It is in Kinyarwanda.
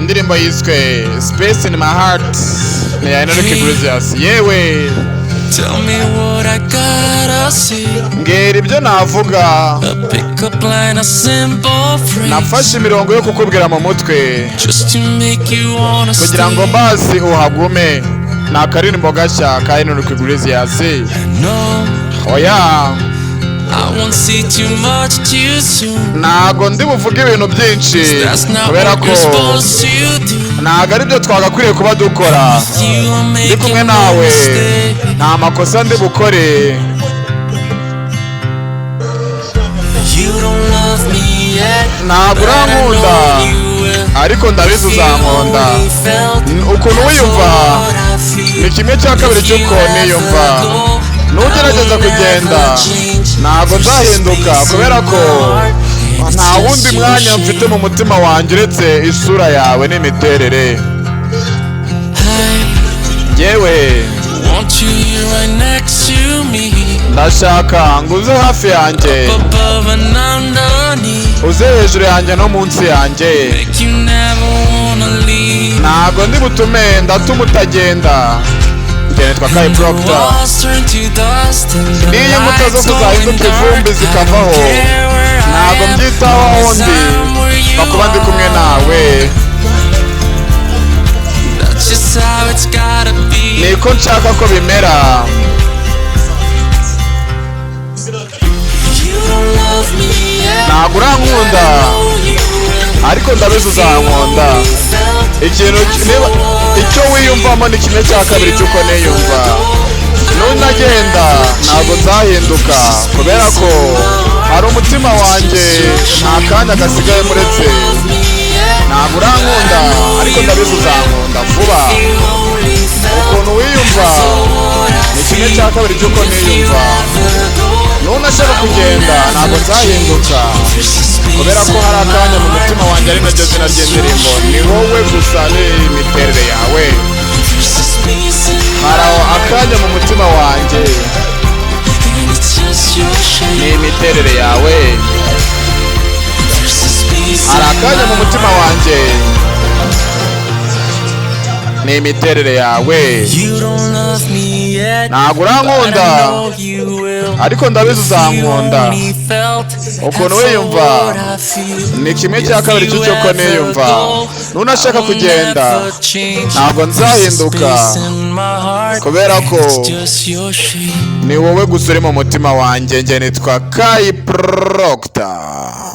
indirimbo yiswe Space in my heart ya Enrique Iglesias. Yewe tell me what I gotta say. Ngera ibyo navuga. A pick-up line, a simple phrase. Nafashe imirongo yo kukubwira mu mutwe Just to make you wanna stay. kugira ngo basi uhagume. Ni akaririmbo gashya ka Enrique Iglesias. No, Oya I won't say too much too soon. ntago ndi buvuge ibintu byinshi That's not kubera what ko you're supposed to do. ntago ari byo twagakwiriye kuba dukora. You are Ndi kumwe making nawe no mistake. nta makosa ndi bukore. You don't love me yet, Ntabwo but I urankunda know you will. ariko ndabizi uzankunda. Ukuntu wiyumva ni kimwe cya kabiri cy'uko niyumva. Nugerageza kugenda ntabwo nzahinduka kubera ko nta wundi mwanya mfite mu mutima wanjye uretse isura yawe n'imiterere. Yewe Want you here right next to me, ndashaka ngo uze hafi yanjye, above and underneath. uze hejuru yanjye no munsi yanjye. Make you never wanna leave. Ntabwo ndi butume ndatuma utagenda. Njye nitwa Kai Proctor. Walls turn to dust and the N'iyo inkuta lights zose going zahinduka ivumbi dark. zikavaho, I don't care where I ntabwo am, mbyitaho aho ndi I'm where you bakuba ndi kumwe are. nawe. That's just how it's gotta be. Niko nshaka ko bimera. You don't love me yet, Ntabwo urankunda you will. ariko ndabizi uzankunda. Icyo wiyumvamo ni kimwe cya kabiri cy'uko niyumva. Nunagenda ntabwo nzahinduka kubera ko hari umutima wanjye nta kanya gasigaye muretse. Ntabwo urankunda ariko ndabizi uzankunda vuba. Ukuntu wiyumva ni kimwe cya kabiri cy'uko niyumva. Nunashaka kugenda ntabwo nzahinduka kubera ko hari akanya mu mutima wanjye ari naryo zina ry'indirimbo. Ni wowe gusa n'imiterere yawe. Hari akanya mu mutima wanjye n'imiterere yawe. Hari akanya mu mutima wanjye n'imiterere yawe. Ntabwo urankunda ariko ndabizi uzankunda. Ukuntu wiyumva ni kimwe cya kabiri cy'uko niyumva. Nunashaka kugenda ntabwo nzahinduka kubera ko ni wowe gusa uri mu mutima wanjye. Njye nitwa Kai Proctor.